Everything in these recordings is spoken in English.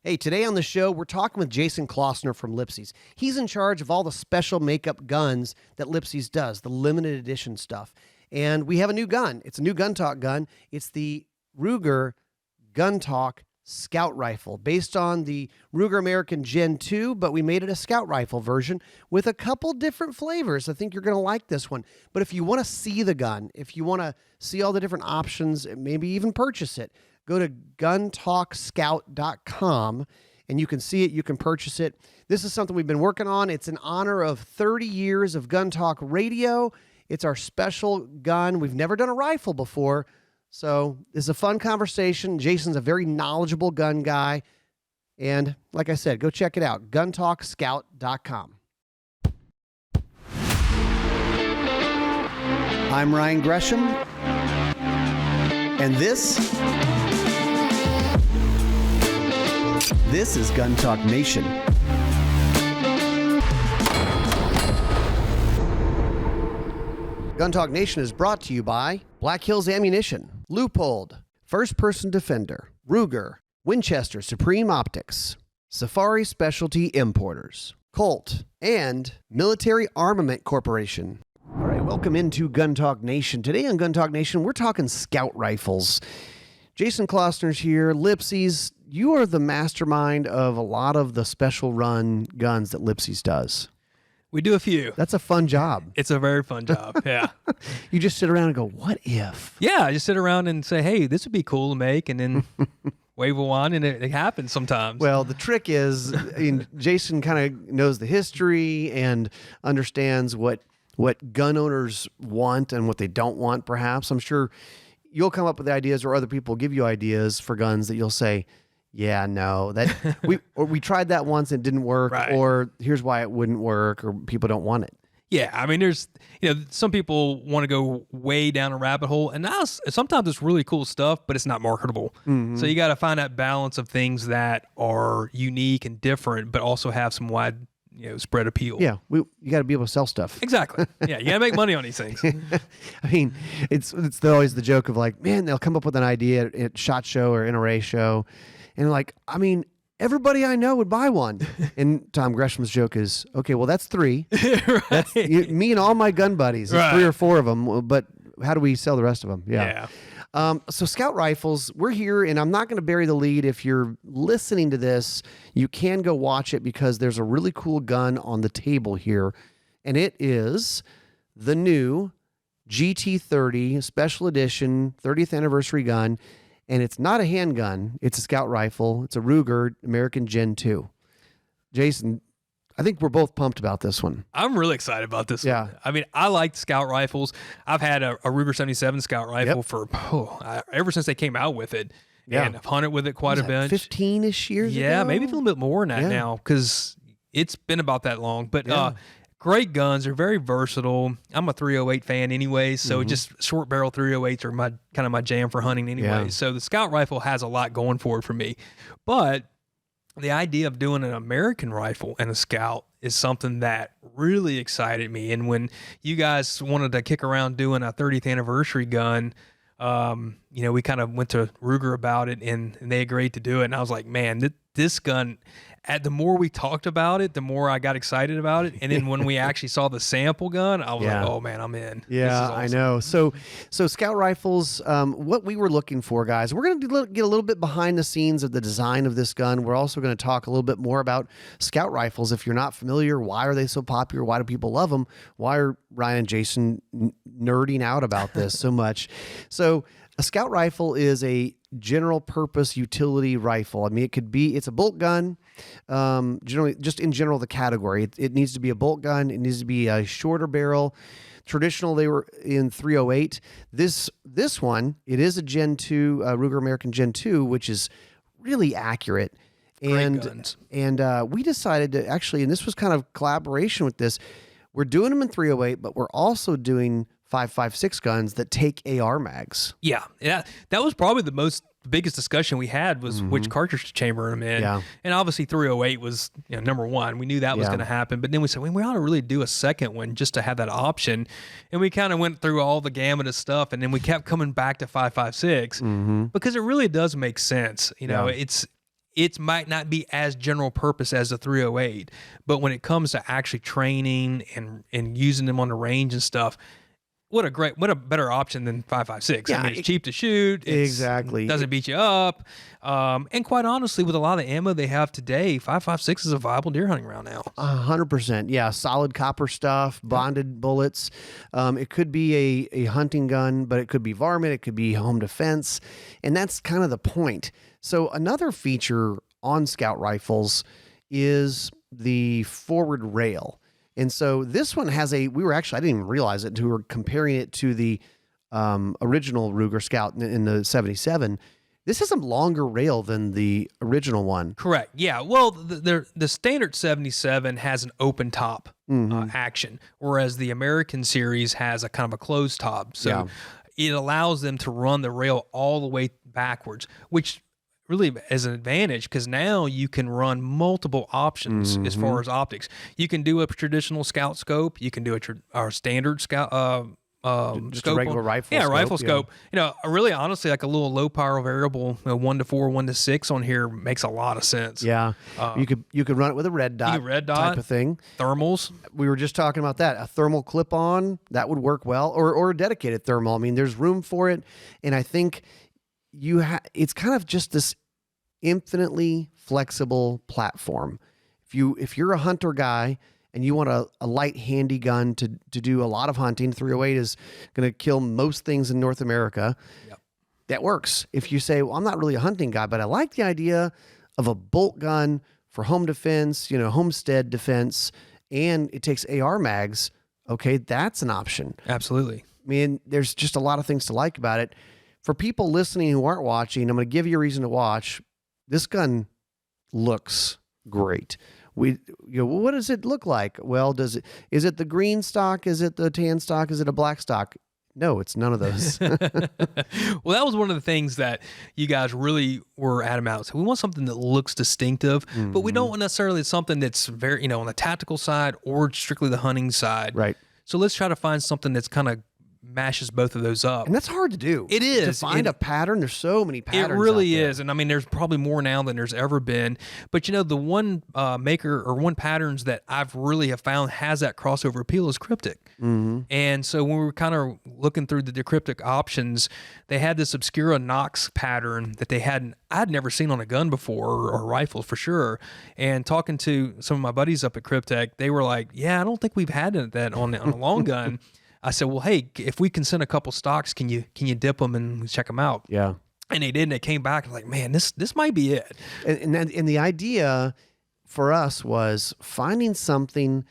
Hey, today on the show, we're talking with Jason Klossner from Lipsey's. He's in charge of all the special makeup guns that Lipsey's does, the limited edition stuff. And we have a new gun. It's a new Gun Talk gun. It's the Ruger Gun Talk Scout Rifle, based on the Ruger American Gen 2, but we made it a Scout Rifle version with a couple different flavors. I think you're going to like this one. But if you want to see the gun, if you want to see all the different options, maybe even purchase it, go to guntalkscout.com and you can see it. You can purchase it. This is something we've been working on. It's in honor of 30 years of Gun Talk Radio. It's our special gun. We've never done a rifle before. So it's a fun conversation. Jason's a very knowledgeable gun guy. And like I said, go check it out. guntalkscout.com. I'm Ryan Gresham. And this is Gun Talk Nation. Gun Talk Nation is brought to you by Black Hills Ammunition, Loopold, First Person Defender, Ruger, Winchester Supreme Optics, Safari Specialty Importers, Colt, and Military Armament Corporation. All right, welcome into Gun Talk Nation. Today on Gun Talk Nation, we're talking scout rifles. Jason Klossner's here. Lipsey's, you are the mastermind of a lot of the special run guns that Lipsey's does. We do a few. That's a fun job. It's a very fun job, yeah. You just sit around and go, what if? Yeah, I just sit around and say, hey, this would be cool to make, and then wave a wand, and it happens sometimes. Well, the trick is, Jason kind of knows the history and understands what gun owners want and what they don't want, perhaps. I'm sure you'll come up with ideas, or other people give you ideas for guns that you'll say, yeah, no, that we tried that once and it didn't work, right. Or here's why it wouldn't work, or people don't want it. Yeah, I mean, there's, some people want to go way down a rabbit hole, and sometimes it's really cool stuff, but it's not marketable. Mm-hmm. So you got to find that balance of things that are unique and different, but also have some wide, spread appeal. Yeah, you got to be able to sell stuff. Exactly. Yeah, you got to make money on these things. I mean, it's always the joke of like, man, they'll come up with an idea at SHOT Show or NRA show, and like, I mean, everybody I know would buy one. And Tom Gresham's joke is, okay, well, that's three. Right. That's me and all my gun buddies. There's 3 or 4 of them, but how do we sell the rest of them? Yeah. So Scout Rifles, we're here, and I'm not going to bury the lead. If you're listening to this, you can go watch it because there's a really cool gun on the table here, and it is the new GT30 Special Edition 30th Anniversary gun. And it's not a handgun. It's a scout rifle. It's a Ruger American Gen 2. Jason, I think we're both pumped about this one. I'm really excited about this one. I mean, I like scout rifles. I've had a Ruger 77 scout rifle for ever since they came out with it. Yeah. And I've hunted with it quite a bit. 15-ish years ago? Yeah, maybe a little bit more than that now, because it's been about that long. But great guns. They're very versatile. I'm a 308 fan anyway, so just short barrel 308s are my jam for hunting anyway. Yeah. So the scout rifle has a lot going for it for me. But the idea of doing an American rifle and a scout is something that really excited me. And when you guys wanted to kick around doing a 30th anniversary gun, we kind of went to Ruger about it, and they agreed to do it. And I was like, man, this gun, the more we talked about it, the more I got excited about it. And then when we actually saw the sample gun, I was like, oh man, I'm in. Yeah, awesome. I know. So scout rifles, what we were looking for, guys, we're going to get a little bit behind the scenes of the design of this gun. We're also going to talk a little bit more about scout rifles. If you're not familiar, why are they so popular? Why do people love them? Why are Ryan and Jason nerding out about this so much? So a scout rifle is a general purpose utility rifle. I mean, it's a bolt gun. Generally, just in general, the category, it needs to be a bolt gun. It needs to be a shorter barrel. Traditional, they were in 308. This one, it is a Gen 2, Ruger American Gen 2, which is really accurate. Great guns. And we decided to actually, and this was kind of collaboration with this, we're doing them in 308, but we're also doing 5.56 guns that take AR mags. Yeah. That was probably the biggest discussion we had was which cartridge to chamber them in. Yeah. And obviously 308 was number one. We knew that was going to happen. But then we said, we ought to really do a second one just to have that option. And we kind of went through all the gamut of stuff. And then we kept coming back to 5.56 because it really does make sense. it might not be as general purpose as a 308, but when it comes to actually training and using them on the range and stuff, what a better option than 5.56. Yeah, I mean, it's cheap to shoot. Exactly. Doesn't beat you up. And quite honestly, with a lot of the ammo they have today, 5.56 is a viable deer hunting round now. 100%. Yeah. Solid copper stuff, bonded bullets. It could be a hunting gun, but it could be varmint. It could be home defense. And that's kind of the point. So another feature on Scout rifles is the forward rail. And so this one has I didn't even realize it until we were comparing it to the original Ruger Scout in the 77. This has a longer rail than the original one. Correct. Yeah. Well, the standard 77 has an open top action, whereas the American series has a kind of a closed top. So it allows them to run the rail all the way backwards, which really is an advantage because now you can run multiple options as far as optics. You can do a traditional scout scope. You can do our standard scout just scope a regular rifle scope. scope. Rifle scope. You know, really honestly, like a little low power variable, 1 to 4, 1 to 6 on here makes a lot of sense. Yeah. You could run it with a red dot, type of thing. Thermals. We were just talking about that. A thermal clip-on, that would work well, or a dedicated thermal. I mean, there's room for it, and I think it's kind of just this infinitely flexible platform. If you're a hunter guy and you want a light handy gun to do a lot of hunting, 308 is going to kill most things in North America. Yep. That works. If you say, well, I'm not really a hunting guy, but I like the idea of a bolt gun for home defense, homestead defense, and it takes AR mags. Okay, that's an option. Absolutely. I mean, there's just a lot of things to like about it. For people listening who aren't watching, I'm going to give you a reason to watch. This gun looks great. What does it look like? Well, is it the green stock? Is it the tan stock? Is it a black stock? No, it's none of those. Well, that was one of the things that you guys really were adamant. So we want something that looks distinctive, but we don't want necessarily something that's very, on the tactical side or strictly the hunting side. Right. So let's try to find something that's kind of mashes both of those up. And that's hard to do. It is. To find a pattern. There's so many patterns. It really is. And I mean, there's probably more now than there's ever been. But the one maker or one patterns that I've really have found has that crossover appeal is cryptic. And so when we were kind of looking through the decryptic options, they had this Obscura Nox pattern that I'd never seen on a gun before or rifle for sure. And talking to some of my buddies up at Cryptek, they were like, yeah, I don't think we've had that on a long gun. I said, well, hey, if we can send a couple stocks, can you dip them and check them out? Yeah. And they did, and they came back and like, man, this might be it. And the idea for us was finding something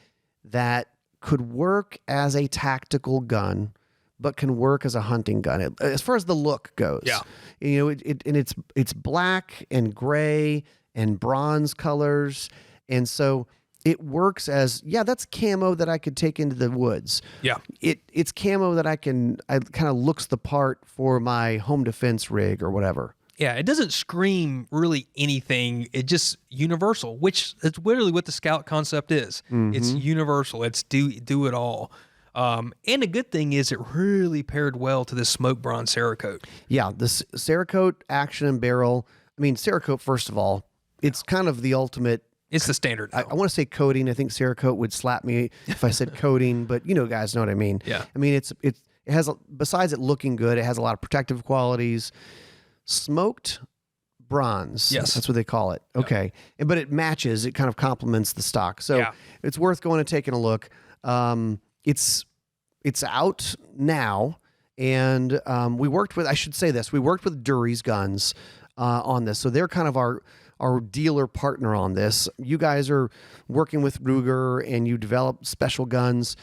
that could work as a tactical gun, but can work as a hunting gun as far as the look goes. Yeah. It's black and gray and bronze colors, and so it works as, that's camo that I could take into the woods. Yeah. It's camo that I kind of looks the part for my home defense rig or whatever. Yeah, it doesn't scream really anything. It's just universal, which is literally what the Scout concept is. It's universal. It's do it all. And the good thing is it really paired well to the smoke bronze Cerakote. Yeah, the Cerakote action and barrel. I mean, Cerakote, first of all, it's kind of the ultimate. It's the standard. I want to say coating. I think Cerakote would slap me if I said coating, but guys know what I mean. Yeah. I mean, it has, besides it looking good, it has a lot of protective qualities. Smoked bronze. Yes. That's what they call it. Okay. But it matches. It kind of complements the stock. So it's worth going and taking a look. It's out now, and we worked with Dury's Guns on this. So they're kind of our dealer partner on this. You guys are working with Ruger and you develop special guns.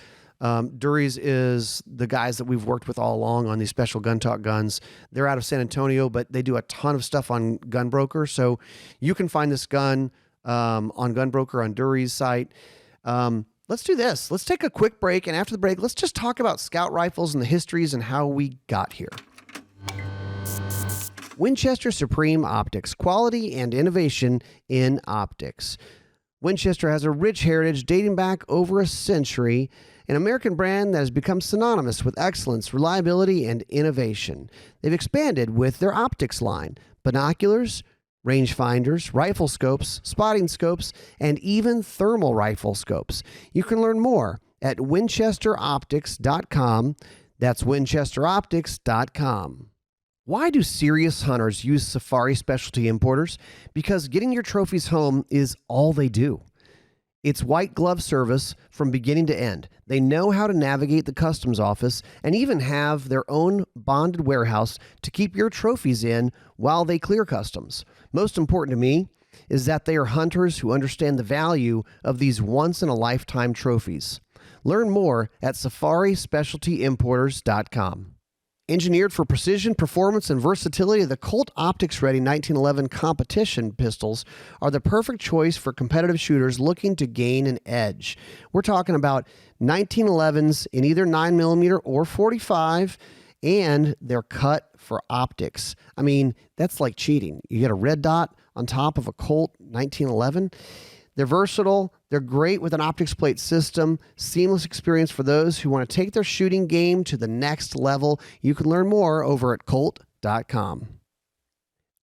Dury's is the guys that we've worked with all along on these special gun talk guns. They're out of San Antonio, but they do a ton of stuff on Gunbroker. So you can find this gun on Gunbroker on Dury's site. Let's do this. Let's take a quick break. And after the break, let's just talk about Scout rifles and the histories and how we got here. Winchester Supreme Optics, quality and innovation in optics. Winchester has a rich heritage dating back over a century, an American brand that has become synonymous with excellence, reliability, and innovation. They've expanded with their optics line, binoculars, rangefinders, rifle scopes, spotting scopes, and even thermal rifle scopes. You can learn more at winchesteroptics.com. That's winchesteroptics.com. Why do serious hunters use Safari Specialty Importers? Because getting your trophies home is all they do. It's white glove service from beginning to end. They know how to navigate the customs office and even have their own bonded warehouse to keep your trophies in while they clear customs. Most important to me is that they are hunters who understand the value of these once-in-a-lifetime trophies. Learn more at safarispecialtyimporters.com. Engineered for precision, performance, and versatility, the Colt Optics Ready 1911 competition pistols are the perfect choice for competitive shooters looking to gain an edge. We're talking about 1911s in either 9mm or 45, and they're cut for optics. I mean, that's like cheating. You get a red dot on top of a Colt 1911. They're versatile. They're great with an optics plate system. Seamless experience for those who want to take their shooting game to the next level. You can learn more over at Colt.com.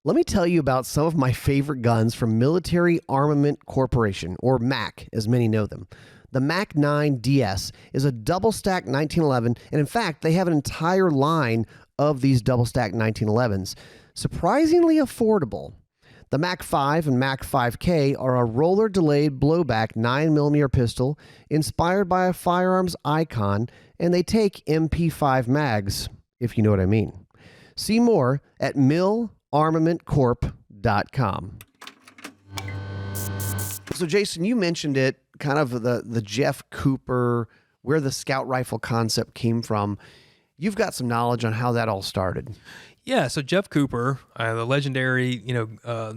Let me tell you about some of my favorite guns from Military Armament Corporation, or MAC, as many know them. The MAC 9 DS is a double-stack 1911, and in fact, they have an entire line of these double-stack 1911s. Surprisingly affordable. The MAC 5 and MAC 5K are a roller-delayed blowback 9mm pistol inspired by a firearms icon, and they take MP5 mags, if you know what I mean. See more at millarmamentcorp.com. So, Jason, you mentioned it, kind of the Jeff Cooper, where the scout rifle concept came from. You've got some knowledge on how that all started. Yeah, so Jeff Cooper, the legendary,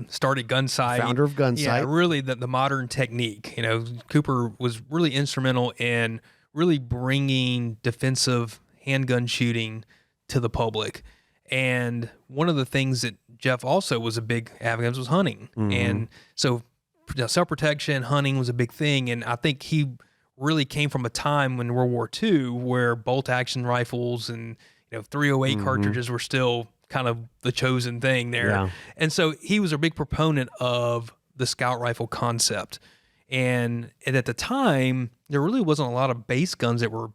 started Gunsite. Founder of Gunsite. Yeah, really the modern technique. Cooper was really instrumental in really bringing defensive handgun shooting to the public. And one of the things that Jeff also was a big advocate was hunting. Mm-hmm. And so self-protection, hunting was a big thing. And I think he really came from a time in World War II where bolt-action rifles and 308 cartridges were still kind of the chosen thing there. Yeah. And so he was a big proponent of the scout rifle concept. And at the time, there really wasn't a lot of base guns that were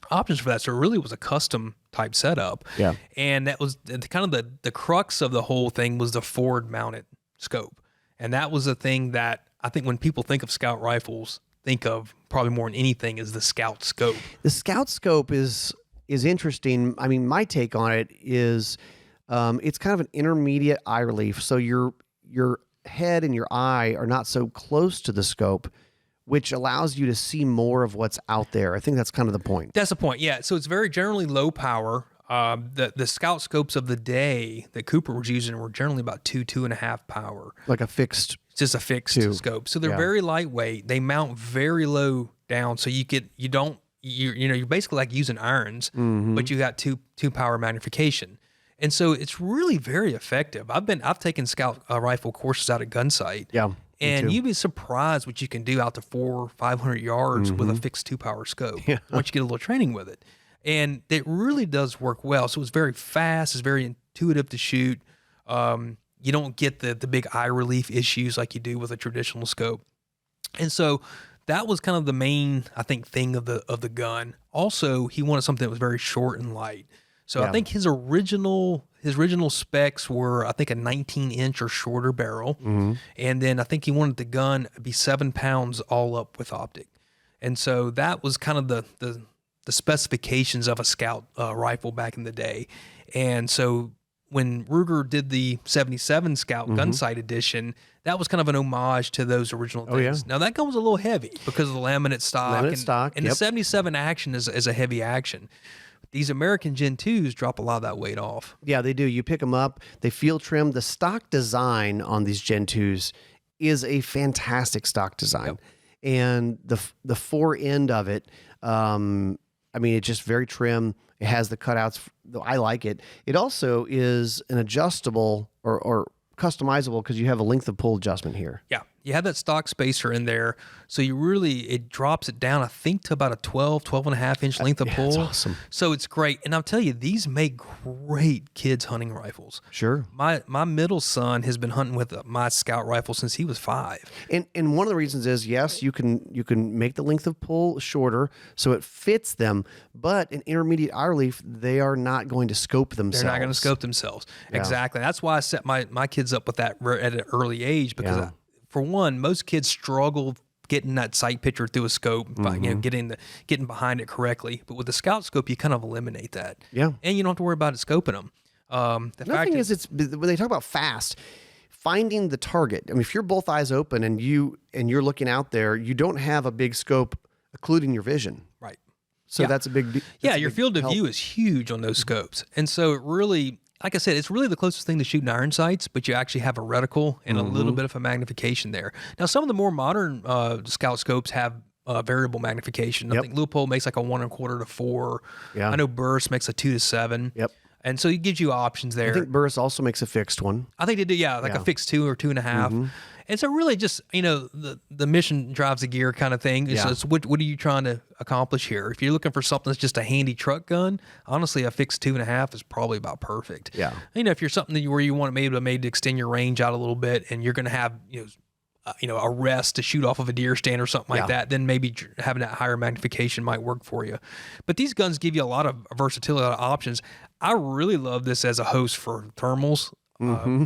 options for that. So it really was a custom type setup. Yeah. And that was kind of the crux of the whole thing was the forward mounted scope. And that was the thing that I think when people think of scout rifles, think of probably more than anything is the scout scope. The scout scope is interesting. I mean, my take on it is it's kind of an intermediate eye relief. So your head and your eye are not so close to the scope, which allows you to see more of what's out there. I think that's kind of the point. That's the point, yeah. So it's very generally low power. The scout scopes of the day that Cooper was using were generally about 2.5 power. Like a fixed. Just a fixed scope. So they're very lightweight. They mount very low down. So you're basically like using irons, but you got two power magnification. And so it's really very effective. I've taken scout rifle courses out at Gunsite. Yeah. And you'd be surprised what you can do out to 400-500 yards with a fixed 2-power scope once you get a little training with it. And it really does work well. So it's very fast. It's very intuitive to shoot. You don't get the big eye relief issues like you do with a traditional scope. And so that was kind of the main, I think, thing of the gun. Also, he wanted something that was very short and light. So I think his original specs were, I think, a 19-inch or shorter barrel. And then I think he wanted the gun to be 7 pounds all up with optic. And so that was kind of the specifications of a scout rifle back in the day. And so when Ruger did the 77 Scout Gunsite edition, that was kind of an homage to those original things. Now that gun was a little heavy because of the laminate stock. And the 77 action is a heavy action. These American Gen 2s drop a lot of that weight off. Yeah, they do. You pick them up, they feel trim. The stock design on these Gen 2s is a fantastic stock design. And the fore end of it, I mean, it's just very trim. It has the cutouts. I like it. It also is an adjustable or customizable because you have a length of pull adjustment here. You have that stock spacer in there, so it drops it down, I think, to about a 12 and a half inch length of pull. That's awesome. So it's great. And I'll tell you, these make great kids hunting rifles. Sure. My middle son has been hunting with my Scout rifle since he was 5. And one of the reasons is, yes, you can make the length of pull shorter so it fits them, but in intermediate eye relief, they are not going to scope themselves. They're not going to scope themselves. Yeah. Exactly. That's why I set my kids up with that at an early age, because for one, most kids struggle getting that sight picture through a scope, by, getting behind it correctly. But with the Scout scope, you kind of eliminate that. Yeah. And you don't have to worry about it scoping them. The thing is, it's when they talk about fast, finding the target. I mean, if you're both eyes open and you're looking out there, you don't have a big scope occluding your vision. Right. So that's a big. Your field of view is huge on those scopes, and so it really. Like I said, it's really the closest thing to shooting iron sights, but you actually have a reticle and a little bit of a magnification there. Now, some of the more modern Scout scopes have variable magnification. I think Leupold makes like a 1 1/4 to 4. Yeah. I know Burris makes a 2 to 7. Yep. And so it gives you options there. I think Burris also makes a fixed one. I think they do, a fixed 2 or 2.5. And so really just, the mission drives the gear kind of thing. It's what are you trying to accomplish here? If you're looking for something that's just a handy truck gun, honestly, a fixed 2.5 is probably about perfect. Yeah. If you're something where you want maybe to extend your range out a little bit and you're going to have, a rest to shoot off of a deer stand or something like that, then maybe having that higher magnification might work for you. But these guns give you a lot of versatility, a lot of options. I really love this as a host for thermals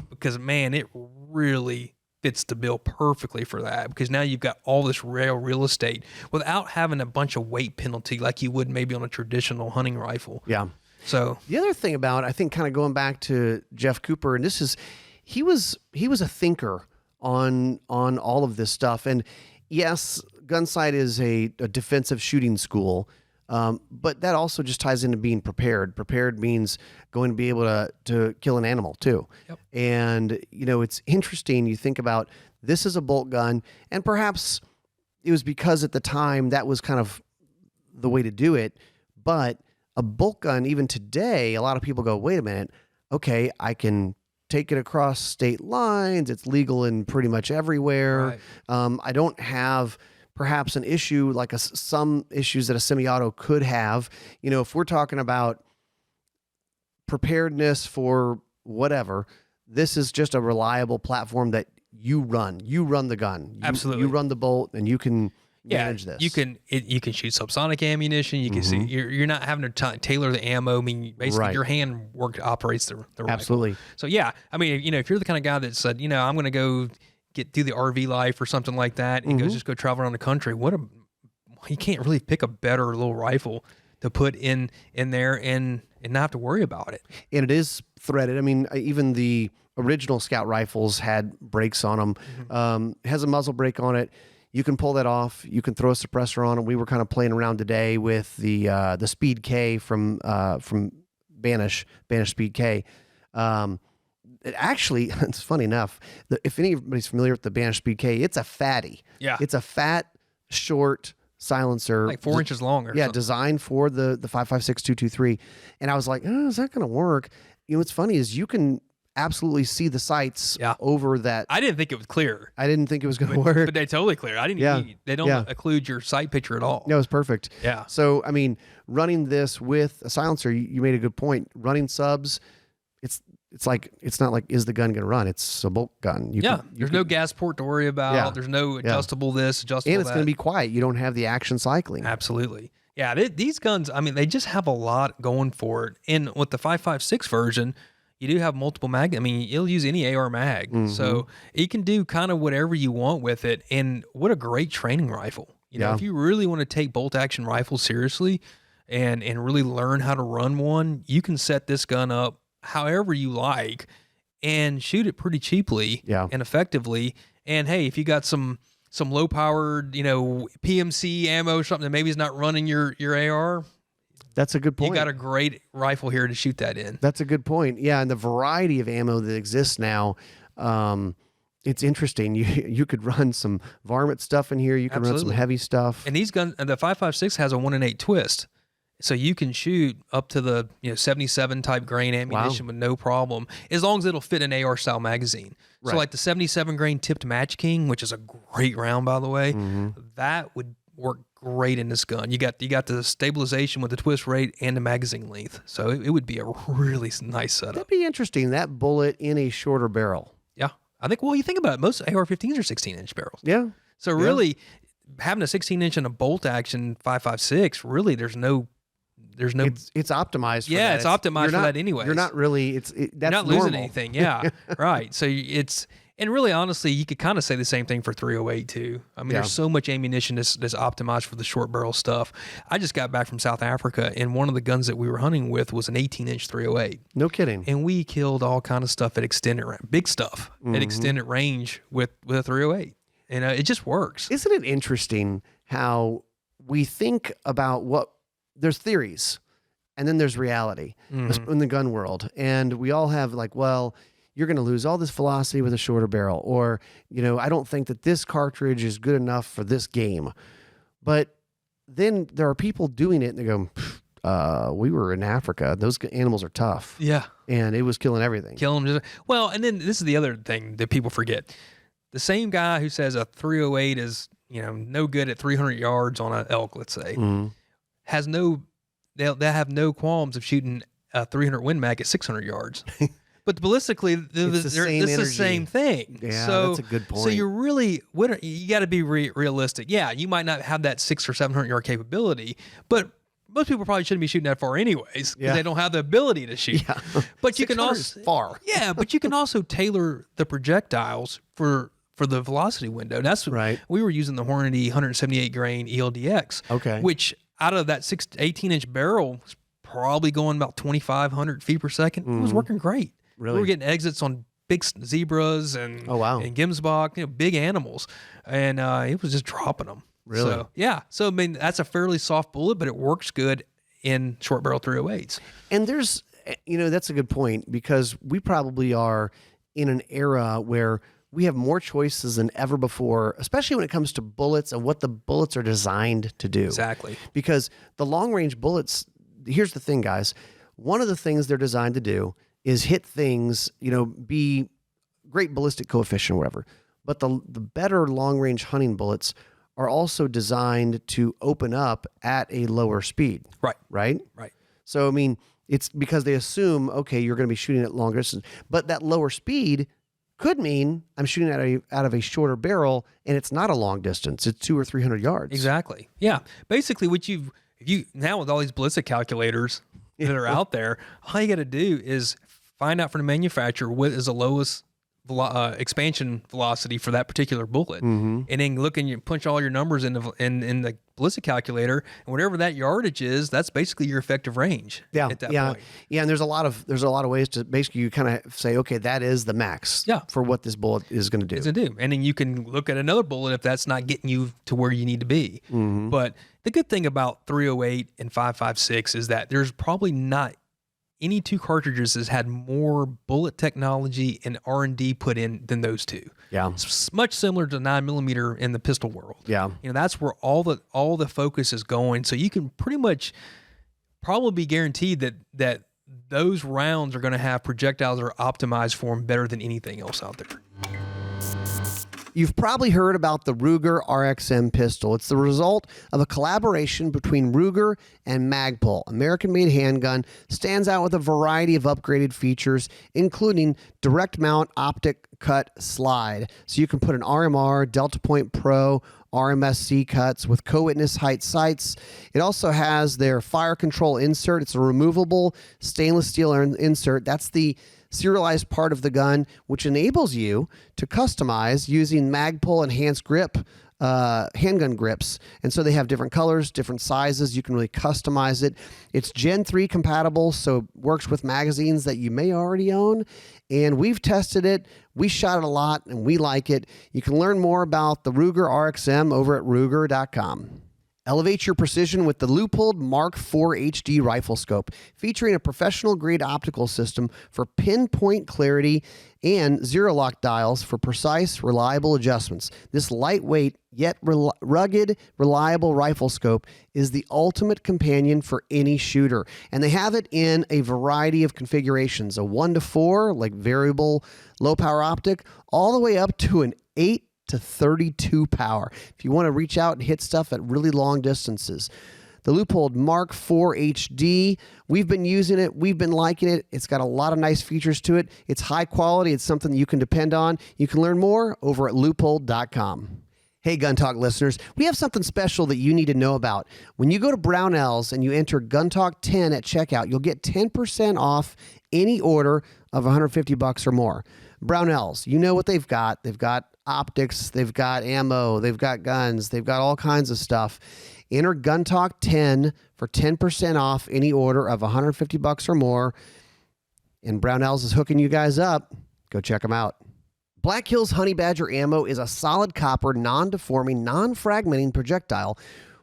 because, man, it really fits the bill perfectly for that, because now you've got all this real estate without having a bunch of weight penalty like you would maybe on a traditional hunting rifle. Yeah. So the other thing about, I think, kind of going back to Jeff Cooper, and this is, he was a thinker on all of this stuff. And yes, Gunsite is a defensive shooting school, but that also just ties into being prepared. Prepared means going to be able to kill an animal too. Yep. And, it's interesting. You think about, this is a bolt gun, and perhaps it was because at the time that was kind of the way to do it. But a bolt gun, even today, a lot of people go, wait a minute, okay, I can take it across state lines. It's legal in pretty much everywhere. Right. I don't have perhaps an issue like some issues that a semi-auto could have. If we're talking about preparedness for whatever, this is just a reliable platform that you run the gun. Absolutely. You run the bolt, and you can manage this. You can shoot subsonic ammunition. You can see you're not having to tailor the ammo. I mean, basically your hand operates the rifle. Absolutely. So if you're the kind of guy that said, I'm going to go get through the RV life or something like that, and just go travel around the country, you can't really pick a better little rifle to put in there and not have to worry about it. And it is threaded. I mean, even the original Scout rifles had brakes on them. It has a muzzle brake on it. You can pull that off. You can throw a suppressor on it. We were kind of playing around today with the Speed K from Banish Speed K. It actually, it's funny enough, if anybody's familiar with the Banish Speed K, it's a fatty. Yeah. It's a fat, short silencer. Like 4 inches long or something. Designed for the 5.56 223. And I was like, is that going to work? What's funny is you can absolutely see the sights over that. I didn't think it was clear. I didn't think it was going to work. But they totally clear. They don't occlude your sight picture at all. No, it's perfect. Yeah. So, I mean, running this with a silencer, you made a good point. Running subs, it's not like, is the gun going to run? It's a bolt gun. There's no gas port to worry about. Yeah. There's no adjustable this, adjustable that. And it's going to be quiet. You don't have the action cycling. Absolutely. Yeah, these guns, I mean, they just have a lot going for it. And with the 5.56 version, you do have multiple mag. I mean, you'll use any AR mag. So you can do kind of whatever you want with it. And what a great training rifle. If you really want to take bolt action rifles seriously and really learn how to run one, you can set this gun up however you like and shoot it pretty cheaply and effectively. And hey, if you got some low powered, PMC ammo or something that maybe is not running your AR, that's a good point. You got a great rifle here to shoot that in. That's a good point. Yeah, and the variety of ammo that exists now, it's interesting. You could run some varmint stuff in here. You could run some heavy stuff. And these guns, the 5.56 has a 1 in 8 twist. So you can shoot up to the 77 type grain ammunition with no problem, as long as it'll fit an AR style magazine. Right. So like the 77 grain tipped Match King, which is a great round by the way, that would work great in this gun. You got the stabilization with the twist rate and the magazine length, so it would be a really nice setup. That'd be interesting. That bullet in a shorter barrel. Yeah, I think. Well, you think about it, most AR-15s are 16-inch barrels. Yeah. So really, having a 16-inch and a bolt action 5.56, really, there's no. It's optimized. For yeah, that. it's optimized for that anyway. You're not really. That's you're not normal. losing anything. Yeah, right. So and really, honestly, you could kind of say the same thing for 308 too. I mean, there's so much ammunition that's optimized for the short barrel stuff. I just got back from South Africa, and one of the guns that we were hunting with was an 18-inch 308. No kidding. And we killed all kind of stuff at extended big stuff at extended range with a 308, and it just works. Isn't it interesting how we think about there's theories, and then there's reality in the gun world, and we all have like, well, you're going to lose all this velocity with a shorter barrel, or, I don't think that this cartridge is good enough for this game. But then there are people doing it and they go, we were in Africa. Those animals are tough. Yeah. And it was killing everything. Well, and then this is the other thing that people forget. The same guy who says a 308 is, no good at 300 yards on an elk, let's say, they'll have no qualms of shooting a 300 Win Mag at 600 yards. But ballistically, it's the same thing. Yeah, so, that's a good point. So you got to be realistic. Yeah, you might not have that 600 or 700 yard capability, but most people probably shouldn't be shooting that far anyways because they don't have the ability to shoot. Yeah. But you can also far. Yeah, but you can also tailor the projectiles for the velocity window. That's right. We were using the Hornady 178 grain ELDX. Okay. Which out of that 18-inch barrel was probably going about 2,500 feet per second. It was working great. Really? We were getting exits on big zebras and and Gemsbok, big animals, and it was just dropping them. Really? So, yeah. So I mean, that's a fairly soft bullet, but it works good in short barrel 308s. And there's, that's a good point because we probably are in an era where we have more choices than ever before, especially when it comes to bullets and what the bullets are designed to do. Exactly. Because the long range bullets, here's the thing, guys. One of the things they're designed to do is hit things, be great ballistic coefficient or whatever. But the better long-range hunting bullets are also designed to open up at a lower speed. Right. Right? Right. So, I mean, it's because they assume, okay, you're going to be shooting at longer distance. But that lower speed could mean I'm shooting out of a shorter barrel, and it's not a long distance. It's 200 or 300 yards. Exactly. Yeah. Basically, if you now with all these ballistic calculators that are out there, all you got to do is find out from the manufacturer what is the lowest expansion velocity for that particular bullet, and then look and you punch all your numbers in the ballistic calculator, and whatever that yardage is, that's basically your effective range. Yeah, at that point. Yeah. And there's a lot of ways to basically you kind of say, okay, that is the max. For what this bullet is going to do. It's going to do, and then you can look at another bullet if that's not getting you to where you need to be. But the good thing about 308 and 5.56 is that there's probably not any two cartridges has had more bullet technology and R&D put in than those two. Yeah. It's much similar to 9mm in the pistol world. Yeah. That's where all the focus is going. So you can pretty much probably be guaranteed that those rounds are going to have projectiles that are optimized for them better than anything else out there. You've probably heard about the Ruger RXM pistol. It's the result of a collaboration between Ruger and Magpul. American-made handgun, stands out with a variety of upgraded features, including direct mount optic cut slide. So you can put an RMR, Delta Point Pro, RMSC cuts with co-witness height sights. It also has their fire control insert. It's a removable stainless steel insert. That's the serialized part of the gun, which enables you to customize using Magpul enhanced grip handgun grips. And so they have different colors, different sizes. You can really customize it. It's Gen 3 compatible, so it works with magazines that you may already own. And we've tested it. We shot it a lot, and we like it. You can learn more about the Ruger RXM over at Ruger.com. Elevate your precision with the Leupold Mark IV HD rifle scope, featuring a professional-grade optical system for pinpoint clarity and zero-lock dials for precise, reliable adjustments. This lightweight yet rugged, reliable rifle scope is the ultimate companion for any shooter, and they have it in a variety of configurations: a 1-to-4, like variable low-power optic, all the way up to an 8 to 32 power if you want to reach out and hit stuff at really long distances. The Leupold Mark IV HD, we've been using it. We've been liking it. It's got a lot of nice features to it. It's high quality. It's something that you can depend on. You can learn more over at leupold.com. Hey, Gun Talk listeners, we have something special that you need to know about. When you go to Brownells and you enter Gun Talk 10 at checkout, you'll get 10% off any order of $150 or more. Brownells, you know what they've got. They've got optics, they've got ammo, they've got guns, they've got all kinds of stuff. Enter Gun Talk 10 for 10% off any order of $150 or more. And Brownells is hooking you guys up. Go check them out. Black Hills Honey Badger ammo is a solid copper, non-deforming, non-fragmenting projectile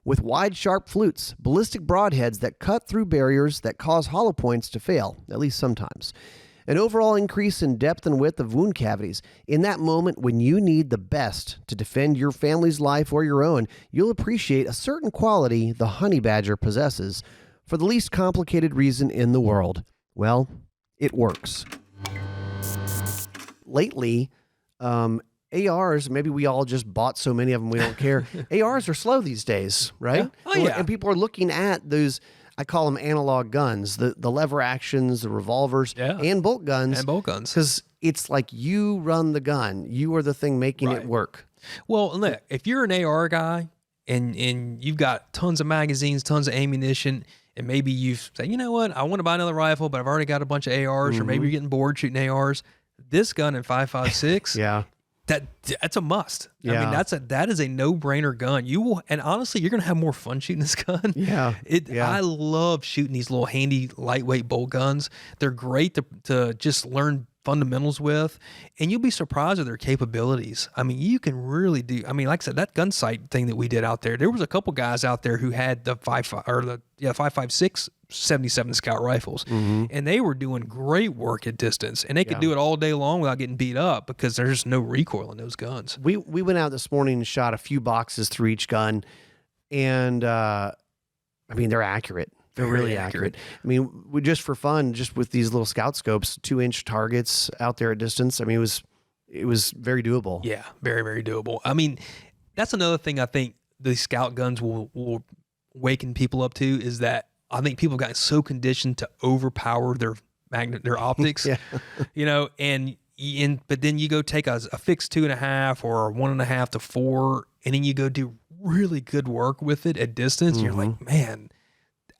with wide, sharp flutes, ballistic broadheads that cut through barriers that cause hollow points to fail, at least sometimes. An overall increase in depth and width of wound cavities. In that moment when you need the best to defend your family's life or your own, you'll appreciate a certain quality the Honey Badger possesses for the least complicated reason in the world. Well, it works. Lately, ARs, maybe we all just bought so many of them we don't care. ARs are slow these days, right? Yeah. Oh, yeah. And people are looking at those, I call them analog guns, the lever actions, the revolvers, and bolt guns. And bolt guns. Because it's like you run the gun. You are the thing making it work. Well, look, if you're an AR guy and you've got tons of magazines, tons of ammunition, and maybe you've said, you know what, I want to buy another rifle, but I've already got a bunch of ARs, or maybe you're getting bored shooting ARs, this gun in 5.56, that's a must. I mean, that is a no-brainer gun. You will, and honestly, you're gonna have more fun shooting this gun. I love shooting these little handy, lightweight bolt guns. They're great to just learn fundamentals with, and you'll be surprised at their capabilities. I mean, you can really do. I mean, like I said, that Gunsite thing that we did out there, there was a couple guys out there who had the 5.56 77 Scout rifles, and they were doing great work at distance, and they could do it all day long without getting beat up because there's no recoil in those guns. We went out this morning and shot a few boxes through each gun, and I mean, they're accurate. They're really accurate. I mean, we just for fun, just with these little scout scopes, 2-inch targets out there at distance. I mean, it was very doable. Yeah, very, very doable. I mean, that's another thing I think the scout guns will waken people up to, is that I think people got so conditioned to overpower their optics, you know, but then you go take a fixed 2.5 or a 1.5 to 4, and then you go do really good work with it at distance. And you're like, man,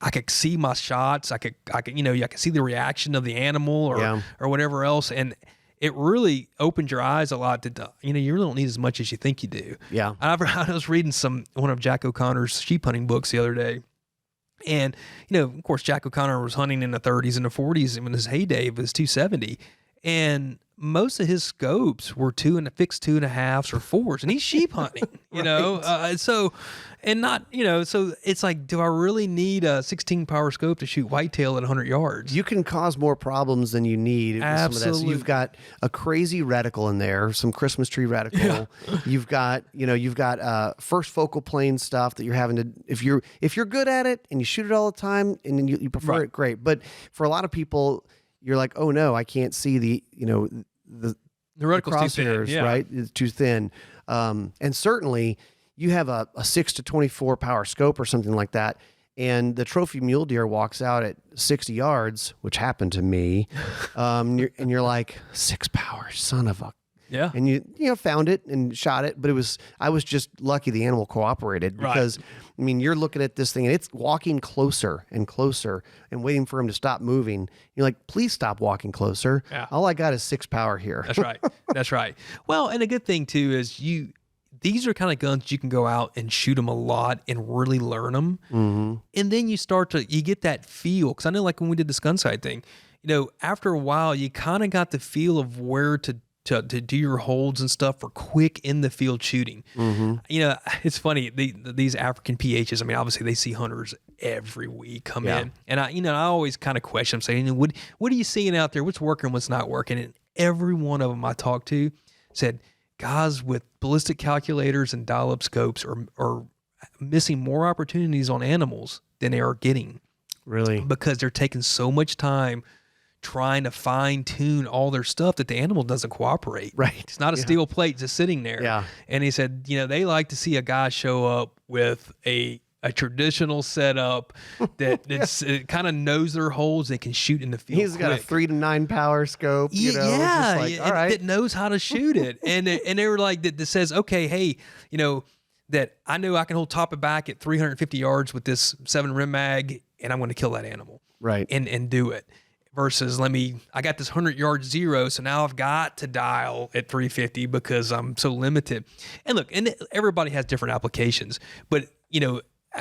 I could see my shots. I could, you know, I could see the reaction of the animal or whatever else. And it really opens your eyes a lot to, you know, you really don't need as much as you think you do. Yeah. I was reading one of Jack O'Connor's sheep hunting books the other day. And, you know, of course, Jack O'Connor was hunting in the 30s and the 40s in his heyday of his 270. And most of his scopes were fixed 2.5s or 4s, and he's sheep hunting, you know? And not, you know, so it's like, do I really need a 16 power scope to shoot whitetail at 100 yards? You can cause more problems than you need. Absolutely. Some of that. So you've got a crazy reticle in there, some Christmas tree reticle. Yeah. You've got first focal plane stuff that you're having to, if you're good at it and you shoot it all the time and then you prefer it, great. But for a lot of people, you're like, oh no, I can't see the reticle's too thin, right? It's too thin. And certainly you have a 6 to 24 power scope or something like that, and the trophy mule deer walks out at 60 yards, which happened to me. And you're like, 6 power, son of a. Yeah. And you found it and shot it, but I was just lucky the animal cooperated, because I mean, you're looking at this thing and it's walking closer and closer and waiting for him to stop moving. You're like, please stop walking closer. Yeah. All I got is 6 power here. That's right. That's right. Well, and a good thing too is these are kind of guns you can go out and shoot them a lot and really learn them. Mm-hmm. And then you get that feel. Because I know, like when we did this Gunsite thing, you know, after a while, you kind of got the feel of where to to do your holds and stuff for quick in the field shooting. Mm-hmm. You know, it's funny, these African PHs, I mean, obviously they see hunters every week come in. And I always kind of question them, saying, what are you seeing out there? What's working, what's not working? And every one of them I talked to said, guys with ballistic calculators and dial-up scopes are missing more opportunities on animals than they are getting. Really? Because they're taking so much time trying to fine tune all their stuff that the animal doesn't cooperate. Right. It's not a steel plate just sitting there. Yeah. And he said, they like to see a guy show up with a traditional setup that it kind of knows their holes. They can shoot in the field. He's got a 3 to 9 power scope. You know, yeah. just like, all right. That knows how to shoot it. And they were like, that says, okay, hey, that I know I can hold top and back at 350 yards with this 7 rim mag, and I'm going to kill that animal. Right. And do it. Versus I got this 100-yard zero, so now I've got to dial at 350 because I'm so limited. And look, and everybody has different applications, but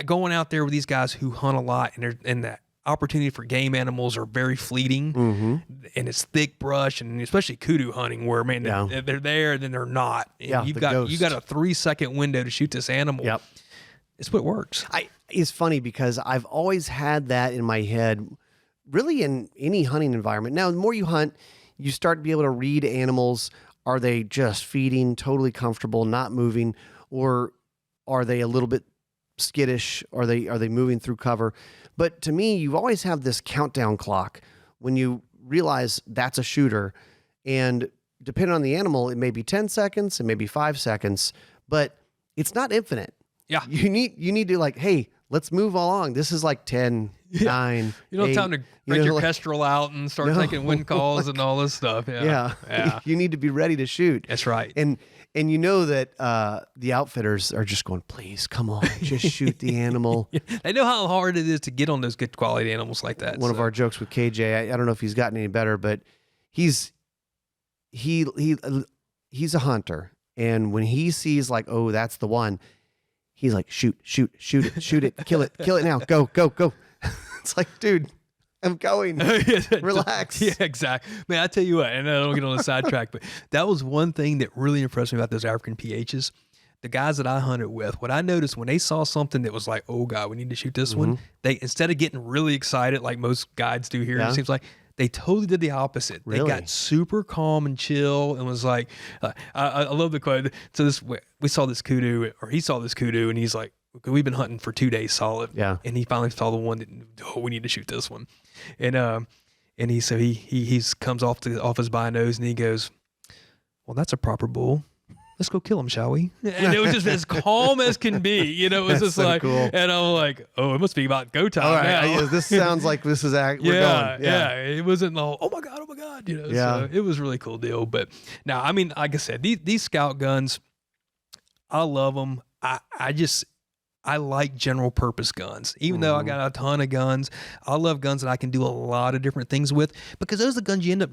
going out there with these guys who hunt a lot, and that opportunity for game animals are very fleeting, and it's thick brush, and especially kudu hunting, where they're there, then they're not. And you got a 3-second window to shoot this animal. Yep. It's what works. It's funny because I've always had that in my head. Really, in any hunting environment. Now, the more you hunt, you start to be able to read animals. Are they just feeding, totally comfortable, not moving, or are they a little bit skittish? Are they moving through cover? But to me, you always have this countdown clock when you realize that's a shooter, and depending on the animal, it may be 10 seconds, it may be 5 seconds, but it's not infinite. Yeah, you need to hey, let's move along. This is 10, 9. You don't have time to break your kestrel out and start taking wind calls and all this stuff. Yeah. You need to be ready to shoot. That's right. And you know that the outfitters are just going, please, come on, just shoot the animal. They know how hard it is to get on those good quality animals like that. One of our jokes with KJ, I don't know if he's gotten any better, but he's a hunter. And when he sees oh, that's the one, he's like, shoot it, kill it now, go. It's like, dude, I'm going. Relax. Yeah, exactly. Man, I tell you what, and I don't get on the sidetrack, but that was one thing that really impressed me about those African PHs. The guys that I hunted with, what I noticed when they saw something that was like, oh God, we need to shoot this one, they, instead of getting really excited like most guides do here, it seems like, they totally did the opposite. Really? They got super calm and chill and was like, I love the quote. So we saw this kudu, or he saw this kudu, and he's like, we've been hunting for 2 days solid. Yeah. And he finally saw the one that, we need to shoot this one. And he comes off his binos and he goes, well, that's a proper bull. Let's go kill him, shall we? And it was just as calm as can be. It was just so cool. And I'm like, oh, it must be about go time. All right, now. This sounds like this is we're going. Yeah. It wasn't all, oh my God. So it was a really cool deal. But now, I mean, like I said, these scout guns, I love them. I like general purpose guns. Even though I got a ton of guns, I love guns that I can do a lot of different things with, because those are the guns you end up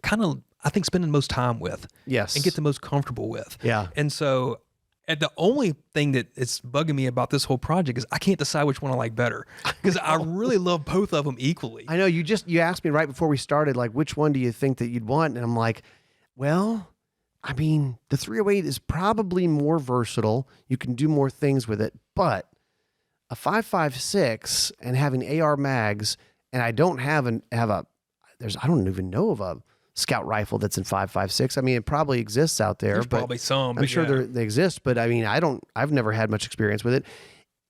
kind of, I think, spending most time with. Yes. And get the most comfortable with. Yeah. And so the only thing that is bugging me about this whole project is I can't decide which one I like better, because I really love both of them equally. I know you asked me right before we started, which one do you think that you'd want? And I'm like, well, I mean, the 308 is probably more versatile. You can do more things with it, but a 5.56 and having AR mags, and I don't I don't even know of a scout rifle that's in 5.56. I mean, it probably exists out there. There's probably some. I'm sure they exist, but I mean, I've never had much experience with it.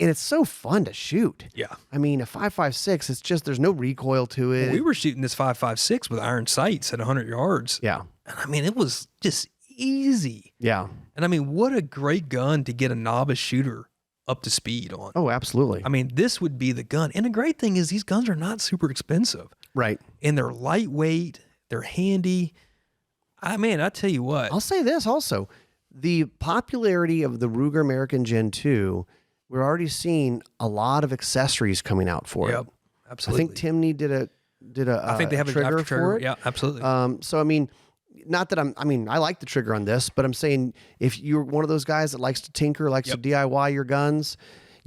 And it's so fun to shoot. Yeah. I mean, a 5.56, it's just, there's no recoil to it. Well, we were shooting this 5.56 with iron sights at 100 yards. Yeah. And I mean, it was just easy. Yeah. And I mean, what a great gun to get a novice shooter up to speed on. Oh, absolutely. I mean, this would be the gun. And the great thing is these guns are not super expensive. Right. And they're lightweight. They're handy. I tell you what. I'll say this also. The popularity of the Ruger American Gen 2, we're already seeing a lot of accessories coming out for it. Absolutely. I think Timney did a I think they have trigger for it. Yeah, absolutely. So, I mean, not that I like the trigger on this, but I'm saying if you're one of those guys that likes to tinker, likes to DIY your guns,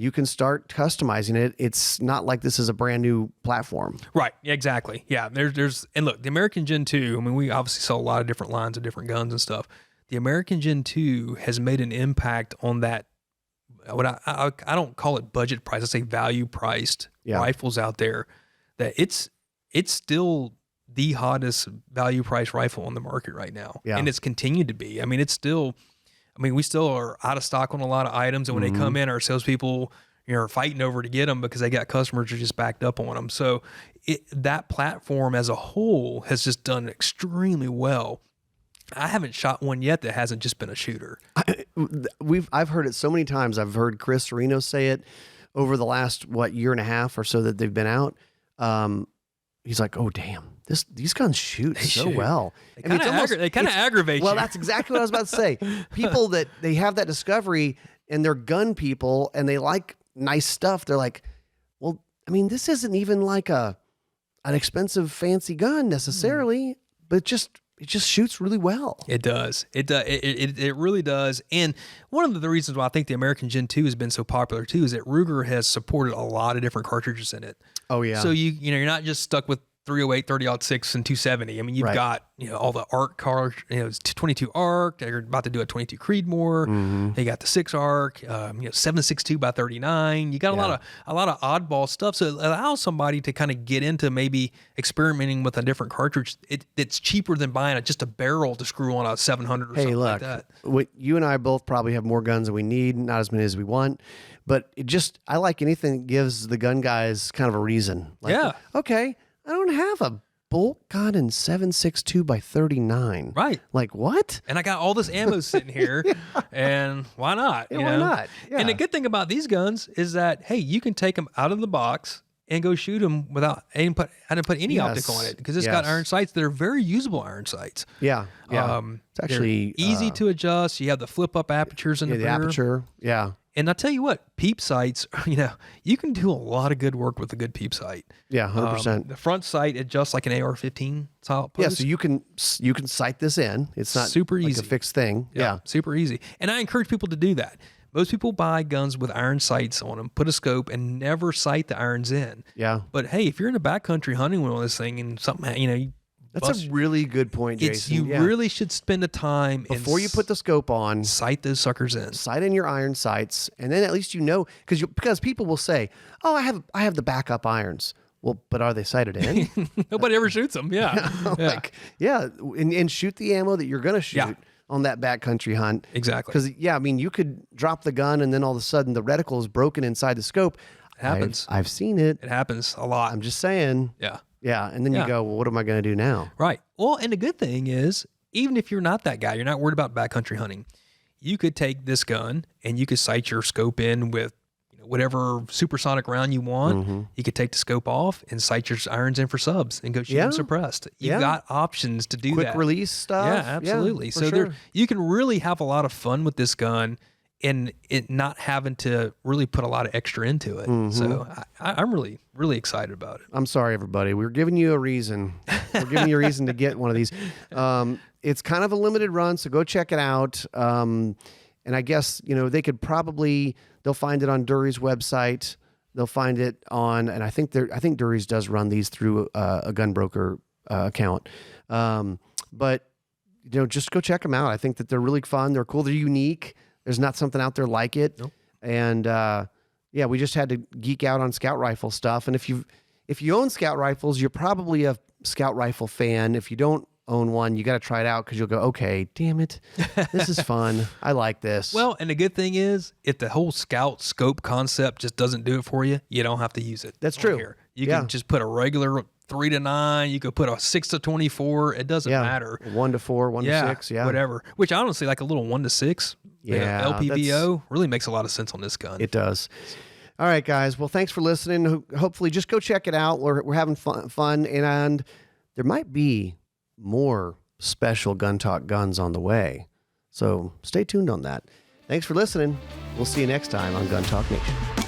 you can start customizing it. It's not like this is a brand new platform. Right. Exactly. Yeah. And look, the American Gen 2, I mean, we obviously sell a lot of different lines of different guns and stuff. The American Gen 2 has made an impact on that. What I don't call it budget price. I say value priced rifles out there, that it's still the hottest value price rifle on the market right now. Yeah. And it's continued to be. I mean, we still are out of stock on a lot of items. And when they come in, our salespeople, are fighting over to get them because they got customers who are just backed up on them. So that platform as a whole has just done extremely well. I haven't shot one yet that hasn't just been a shooter. I've heard it so many times. I've heard Chris Serino say it over the last, year and a half or so that they've been out. He's like, oh, damn, these guns shoot so well. They kind of aggravate you. Well, that's exactly what I was about to say. People that they have that discovery and they're gun people and they like nice stuff. They're like, well, I mean, this isn't even like an expensive, fancy gun necessarily, but it just shoots really well. It does. It really does. And one of the reasons why I think the American Gen 2 has been so popular too is that Ruger has supported a lot of different cartridges in it. Oh yeah. So you're not just stuck with 308, 30-06, and 270. I mean, you've got all the ARC cards. It's 22 ARC. They're about to do a 22 Creedmoor. They got the 6 ARC. 7.62 by 39. You got a lot of oddball stuff. So it allows somebody to kind of get into maybe experimenting with a different cartridge. It's cheaper than buying just a barrel to screw on a 700 or something like that. You and I both probably have more guns than we need, not as many as we want. But I like anything that gives the gun guys kind of a reason. Like, okay, I don't have a bolt gun in 7.62 by 39. Right. Like what? And I got all this ammo sitting here, and why not? Yeah, why not? Yeah. And the good thing about these guns is that, hey, you can take them out of the box and go shoot them without I didn't put any optic on it because it's got iron sights that are very usable iron sights. Yeah. It's actually easy to adjust. You have the flip up apertures in the rear. Aperture. Yeah. And I'll tell you what, peep sights, you can do a lot of good work with a good peep sight. Yeah, 100%. The front sight adjusts like an AR-15 style post. Yeah, so you can sight this in. It's not super easy. Like a fixed thing. Yeah, super easy. And I encourage people to do that. Most people buy guns with iron sights on them, put a scope, and never sight the irons in. Yeah. But hey, if you're in the backcountry hunting with this thing and something, that's a really good point, Jason. You really should spend the time before you put the scope on. Sight those suckers in. Sight in your iron sights, and then at least because people will say, "Oh, I have the backup irons." Well, but are they sighted in? Nobody ever shoots them. Yeah, and shoot the ammo that you're gonna shoot on that backcountry hunt. Exactly. Because you could drop the gun and then all of a sudden the reticle is broken inside the scope. It happens. I've seen it. It happens a lot. I'm just saying. Yeah. Yeah, and then you go, well, what am I going to do now? Right. Well, and the good thing is, even if you're not that guy, you're not worried about backcountry hunting, you could take this gun and you could sight your scope in with whatever supersonic round you want. You could take the scope off and sight your irons in for subs and go shoot them suppressed. You've got options to do Quick that. Release stuff. Yeah, absolutely. So you can really have a lot of fun with this gun and it not having to really put a lot of extra into it. So I'm really, really excited about it. I'm sorry, everybody. We're giving you a reason. We're giving you a reason to get one of these. It's kind of a limited run, so go check it out. And I guess, they could they'll find it on Dury's website. They'll find it on, and I think Dury's does run these through a gun broker account. But, just go check them out. I think that they're really fun. They're cool. They're unique. There's not something out there like it. Nope. And we just had to geek out on scout rifle stuff. And if you own scout rifles, you're probably a scout rifle fan. If you don't own one, you got to try it out because you'll go, okay, damn it, this is fun. I like this. Well, and the good thing is, if the whole scout scope concept just doesn't do it for you, you don't have to use it. That's true. Here. You can just put a regular 3-9. You could put a 6-24. It doesn't matter. 1-4, 1-6. Yeah, whatever. Which honestly, like a little 1-6. Yeah, LPVO really makes a lot of sense on this gun. It does. All right, guys. Well, thanks for listening. Hopefully, just go check it out. We're having fun, and there might be more special Gun Talk guns on the way. So stay tuned on that. Thanks for listening. We'll see you next time on Gun Talk Nation.